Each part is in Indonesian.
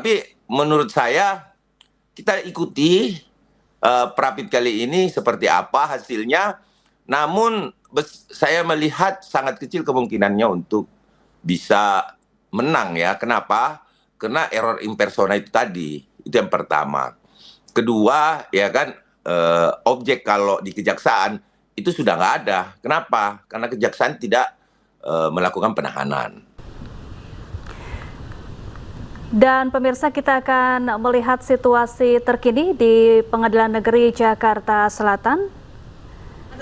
Tapi menurut saya kita ikuti Prapit kali ini seperti apa hasilnya. Namun saya melihat sangat kecil kemungkinannya untuk bisa menang ya. Kenapa? Karena error in persona itu tadi. Itu yang pertama. Kedua, ya kan, objek kalau di kejaksaan itu sudah nggak ada. Kenapa? Karena kejaksaan tidak melakukan penahanan. Dan pemirsa, kita akan melihat situasi terkini di Pengadilan Negeri Jakarta Selatan.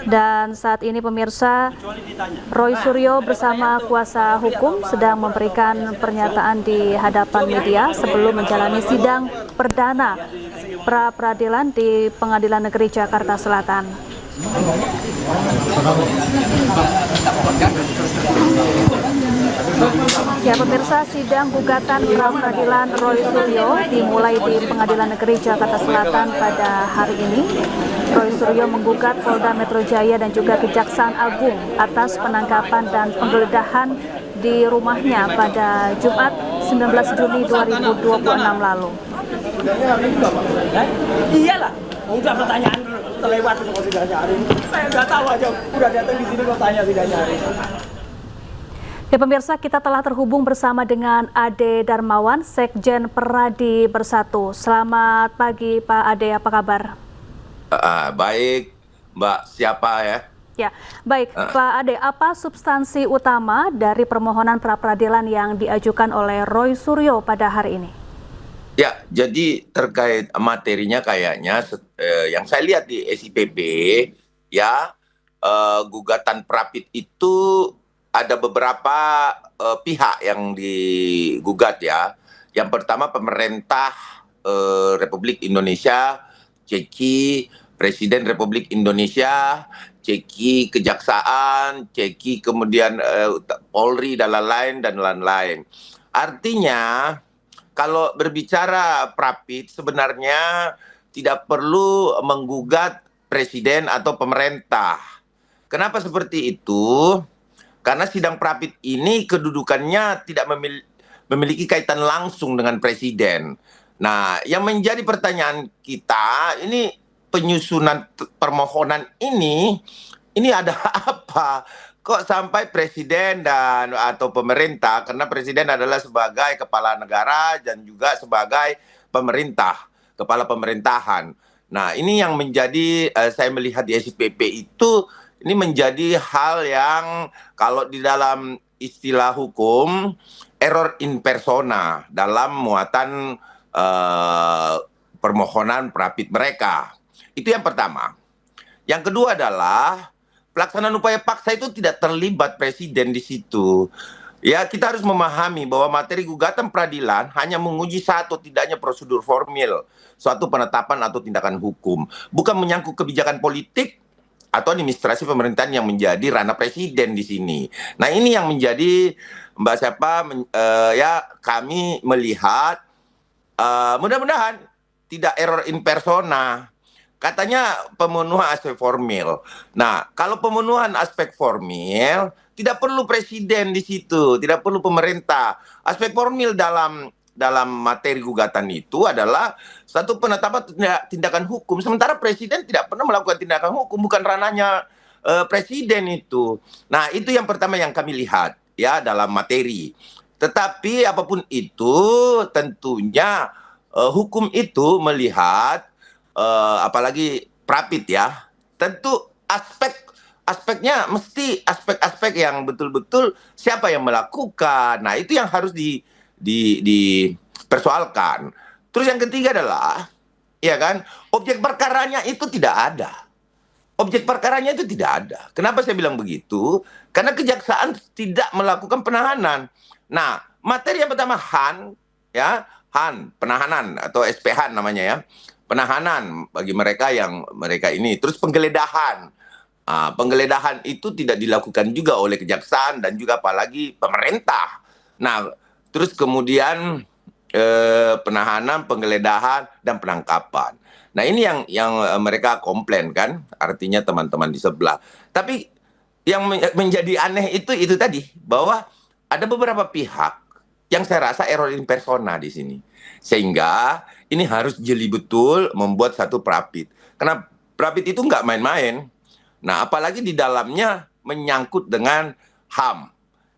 Dan saat ini pemirsa, Roy Suryo bersama kuasa hukum sedang memberikan pernyataan di hadapan media sebelum menjalani sidang perdana pra-peradilan di Pengadilan Negeri Jakarta Selatan. Ya pemirsa, sidang gugatan pra-peradilan Roy Suryo dimulai di Pengadilan Negeri Jakarta Selatan pada hari ini. Roy Suryo menggugat Polda Metro Jaya dan juga Kejaksaan Agung atas penangkapan dan penggeledahan di rumahnya pada Jumat 19 Juni 2026 lalu. Iyalah, udah pertanyaan terlewat kok sidangnya hari ini. Saya nggak tahu aja, udah datang di sini kok tanya sidangnya hari ini. Ya pemirsa, kita telah terhubung bersama dengan Ade Darmawan, Sekjen Peradi Bersatu. Selamat pagi Pak Ade, apa kabar? Baik, Mbak. Siapa ya? Ya, baik. Pak Ade, apa substansi utama dari permohonan pra-peradilan yang diajukan oleh Roy Suryo pada hari ini? Ya, jadi terkait materinya kayaknya yang saya lihat di SIPB, ya, gugatan Prapit itu ada beberapa pihak yang digugat ya. Yang pertama pemerintah Republik Indonesia, ceki Presiden Republik Indonesia, ceki Kejaksaan, ceki kemudian Polri dan lain-lain. Artinya kalau berbicara Prapit sebenarnya tidak perlu menggugat presiden atau pemerintah. Kenapa seperti itu? Karena sidang Prapit ini kedudukannya tidak memiliki kaitan langsung dengan presiden. Nah, yang menjadi pertanyaan kita, ini penyusunan permohonan ini ada apa? Kok sampai presiden dan atau pemerintah, karena presiden adalah sebagai kepala negara dan juga sebagai pemerintah, kepala pemerintahan. Nah, ini yang menjadi saya melihat di SIPP itu, ini menjadi hal yang kalau di dalam istilah hukum error in persona dalam muatan permohonan Prapit mereka. Itu yang pertama. Yang kedua adalah pelaksanaan upaya paksa itu tidak terlibat presiden di situ. Ya, kita harus memahami bahwa materi gugatan peradilan hanya menguji satu tidaknya prosedur formil, suatu penetapan atau tindakan hukum, bukan menyangkut kebijakan politik atau administrasi pemerintahan yang menjadi ranah presiden di sini. Nah, ini yang menjadi Mbak ya kami melihat mudah-mudahan tidak error in persona. Katanya pemenuhan aspek formil. Nah, kalau pemenuhan aspek formil, tidak perlu presiden di situ, tidak perlu pemerintah. Aspek formil dalam materi gugatan itu adalah satu penetapan tindakan hukum. Sementara presiden tidak pernah melakukan tindakan hukum, bukan ranahnya presiden itu. Nah, itu yang pertama yang kami lihat ya dalam materi. Tetapi apapun itu, tentunya hukum itu melihat apalagi Prapit ya, tentu aspeknya mesti aspek-aspek yang betul-betul siapa yang melakukan. Nah, itu yang harus dipersoalkan. Terus yang ketiga adalah, ya kan, objek perkaranya itu tidak ada. Objek perkaranya itu tidak ada. Kenapa saya bilang begitu? Karena kejaksaan tidak melakukan penahanan. Nah, materi yang pertama ya, penahanan atau SPH namanya ya. Penahanan bagi mereka ini. Terus penggeledahan. Penggeledahan itu tidak dilakukan juga oleh kejaksaan dan juga apalagi pemerintah. Nah, terus kemudian penahanan, penggeledahan dan penangkapan. Nah, ini yang mereka komplain kan, artinya teman-teman di sebelah. Tapi yang menjadi aneh itu tadi bahwa ada beberapa pihak yang saya rasa error in persona di sini. Sehingga ini harus jeli betul membuat satu Prapit. Karena Prapit itu nggak main-main. Nah, apalagi di dalamnya menyangkut dengan HAM.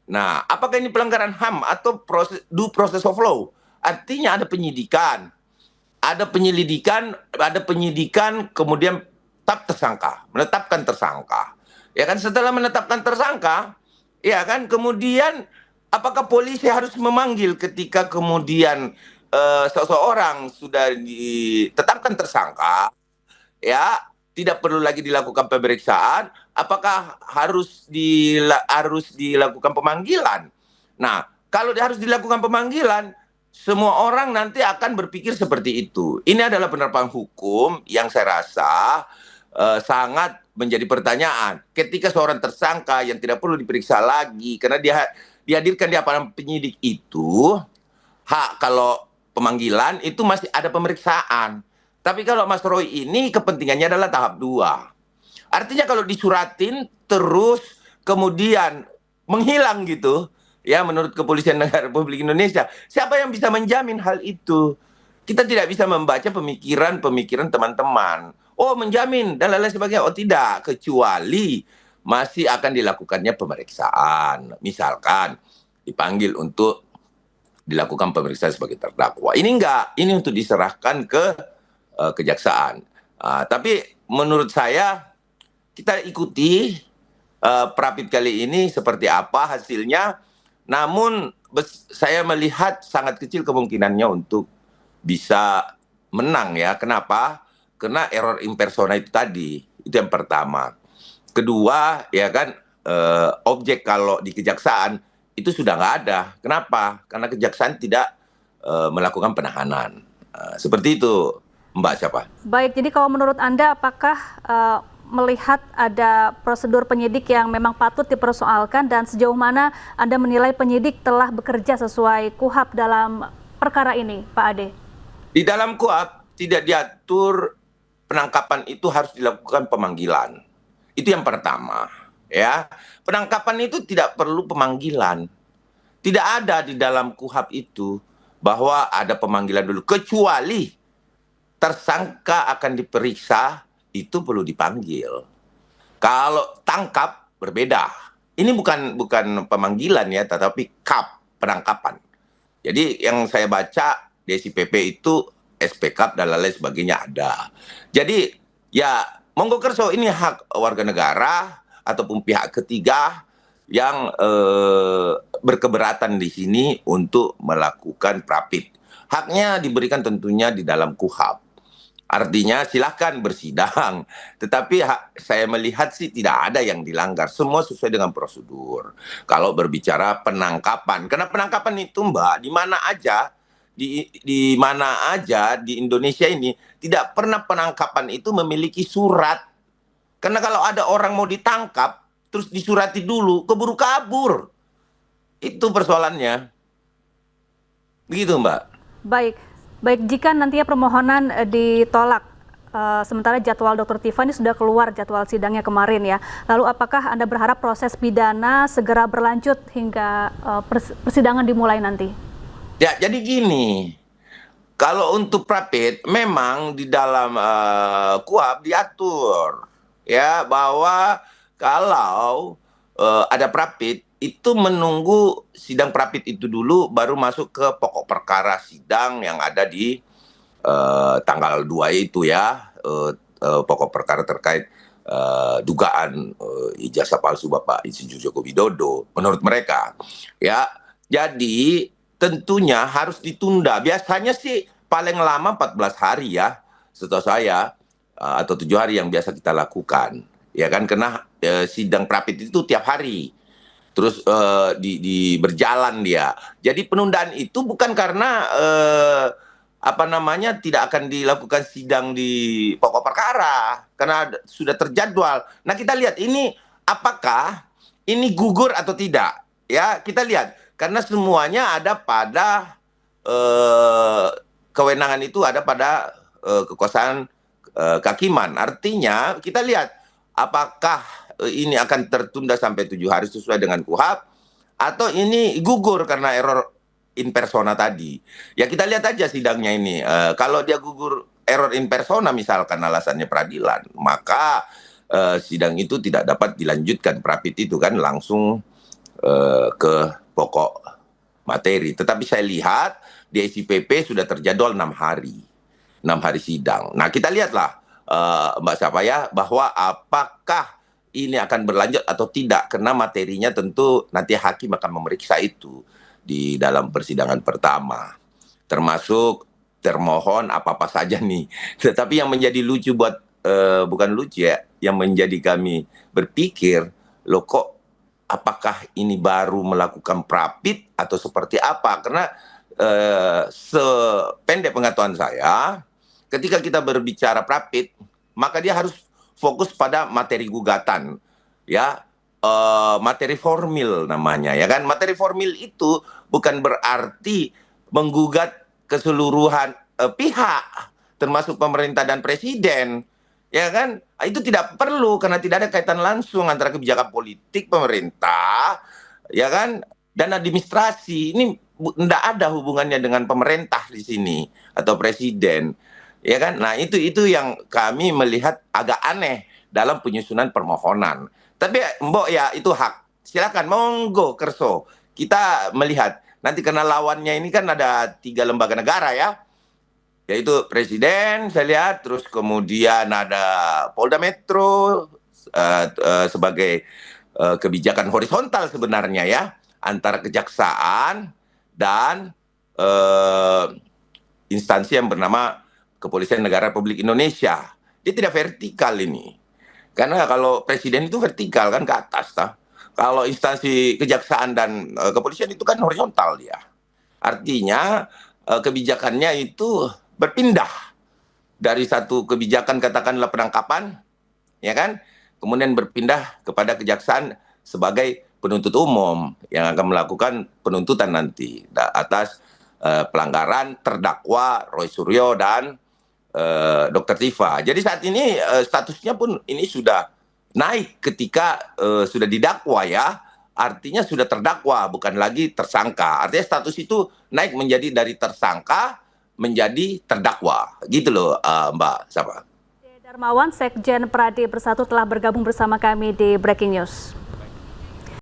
Nah, apakah ini pelanggaran HAM atau due process of law? Artinya ada penyidikan, ada penyidikan, kemudian menetapkan tersangka. Ya kan, setelah menetapkan tersangka, ya kan, kemudian apakah polisi harus memanggil ketika kemudian seseorang sudah ditetapkan tersangka, ya tidak perlu lagi dilakukan pemeriksaan, apakah harus dilakukan pemanggilan? Nah, kalau harus dilakukan pemanggilan, semua orang nanti akan berpikir seperti itu. Ini adalah penerapan hukum yang saya rasa sangat menjadi pertanyaan. Ketika seorang tersangka yang tidak perlu diperiksa lagi karena dia dihadirkan di hadapan penyidik itu, hak kalau pemanggilan itu masih ada pemeriksaan. Tapi kalau Mas Roy ini kepentingannya adalah tahap 2. Artinya kalau disuratin terus kemudian menghilang gitu, ya menurut Kepolisian Negara Republik Indonesia, siapa yang bisa menjamin hal itu? Kita tidak bisa membaca pemikiran teman-teman. Oh, menjamin dan lain-lain sebagainya. Oh, tidak, kecuali masih akan dilakukannya pemeriksaan. Misalkan dipanggil untuk dilakukan pemeriksaan sebagai terdakwa. Ini enggak, ini untuk diserahkan ke kejaksaan. Tapi menurut saya kita ikuti Prapit kali ini seperti apa hasilnya. Namun saya melihat sangat kecil kemungkinannya untuk bisa menang ya. Kenapa? Karena error in persona itu tadi. Itu yang pertama. Kedua, ya kan, objek kalau di kejaksaan itu sudah nggak ada. Kenapa? Karena kejaksaan tidak melakukan penahanan. Seperti itu, Mbak siapa? Baik, jadi kalau menurut Anda apakah melihat ada prosedur penyidik yang memang patut dipersoalkan dan sejauh mana Anda menilai penyidik telah bekerja sesuai KUHAP dalam perkara ini, Pak Ade? Di dalam KUHAP tidak diatur penangkapan itu harus dilakukan pemanggilan. Itu yang pertama, ya. Penangkapan itu tidak perlu pemanggilan. Tidak ada di dalam KUHAP itu bahwa ada pemanggilan dulu, kecuali tersangka akan diperiksa itu perlu dipanggil. Kalau tangkap berbeda. Ini bukan pemanggilan ya, tetapi penangkapan. Jadi yang saya baca di SIPP itu SPK dan lain sebagainya ada. Jadi ya monggo kerso, ini hak warga negara ataupun pihak ketiga yang berkeberatan di sini untuk melakukan Prapit. Haknya diberikan tentunya di dalam KUHAP. Artinya silahkan bersidang, tetapi saya melihat sih tidak ada yang dilanggar, semua sesuai dengan prosedur. Kalau berbicara penangkapan, karena penangkapan itu Mbak, di mana aja, di mana aja di Indonesia ini tidak pernah penangkapan itu memiliki surat. Karena kalau ada orang mau ditangkap, terus disurati dulu, keburu kabur. Itu persoalannya. Begitu Mbak. Baik, jika nantinya permohonan ditolak, sementara jadwal Dr. Tifa ini sudah keluar jadwal sidangnya kemarin ya. Lalu apakah Anda berharap proses pidana segera berlanjut hingga persidangan dimulai nanti? Ya, jadi gini, kalau untuk Prapit memang di dalam KUHAP diatur ya bahwa kalau ada Prapit itu menunggu sidang Prapit itu dulu baru masuk ke pokok perkara sidang yang ada di tanggal 2 itu ya, pokok perkara terkait dugaan ijazah palsu Bapak Insinyur Joko Widodo menurut mereka. Ya, jadi tentunya harus ditunda. Biasanya sih paling lama 14 hari ya, setahu saya, atau 7 hari yang biasa kita lakukan. Ya kan, karena sidang Prapit itu tiap hari. Terus berjalan dia. Jadi penundaan itu bukan karena tidak akan dilakukan sidang di pokok perkara karena sudah terjadwal. Nah, kita lihat ini apakah ini gugur atau tidak. Ya, kita lihat karena semuanya ada pada kewenangan itu ada pada kekuasaan kehakiman. Artinya kita lihat apakah ini akan tertunda sampai 7 hari sesuai dengan KUHAP, atau ini gugur karena error in persona tadi. Ya kita lihat aja sidangnya ini. Kalau dia gugur error in persona misalkan alasannya peradilan, maka sidang itu tidak dapat dilanjutkan. Prapit itu kan langsung ke pokok materi. Tetapi saya lihat di SIPP sudah terjadwal 6 hari. 6 hari sidang. Nah kita lihatlah Mbak Sapaya bahwa apakah ini akan berlanjut atau tidak, karena materinya tentu nanti hakim akan memeriksa itu di dalam persidangan pertama, termasuk termohon apa-apa saja nih. Tetapi yang menjadi lucu buat bukan lucu ya, yang menjadi kami berpikir, loh kok apakah ini baru melakukan prapit atau seperti apa? Karena sependek pengetahuan saya, ketika kita berbicara prapit, maka dia harus fokus pada materi gugatan, ya, materi formil namanya, ya kan? Materi formil itu bukan berarti menggugat keseluruhan pihak, termasuk pemerintah dan presiden, ya kan? Itu tidak perlu karena tidak ada kaitan langsung antara kebijakan politik pemerintah, ya kan, dan administrasi. Ini tidak ada hubungannya dengan pemerintah di sini atau presiden. Ya kan? Nah, itu yang kami melihat agak aneh dalam penyusunan permohonan. Tapi Mbok ya itu hak. Silakan monggo kerso. Kita melihat nanti karena lawannya ini kan ada 3 lembaga negara ya. Yaitu presiden, saya lihat, terus kemudian ada Polda Metro sebagai kebijakan horizontal sebenarnya ya, antara kejaksaan dan instansi yang bernama Kepolisian Negara Republik Indonesia. Dia tidak vertikal ini. Karena kalau presiden itu vertikal kan ke atas. Kalau instansi kejaksaan dan kepolisian itu kan horizontal dia. Artinya kebijakannya itu berpindah dari satu kebijakan katakanlah penangkapan, ya kan? Kemudian berpindah kepada kejaksaan sebagai penuntut umum yang akan melakukan penuntutan nanti atas pelanggaran terdakwa Roy Suryo dan Dr. Tifa. Jadi saat ini statusnya pun ini sudah naik ketika sudah didakwa ya. Artinya sudah terdakwa, bukan lagi tersangka. Artinya status itu naik menjadi dari tersangka menjadi terdakwa. Gitu loh Mbak Sapa. Darmawan, Sekjen Pradi Bersatu telah bergabung bersama kami di Breaking News.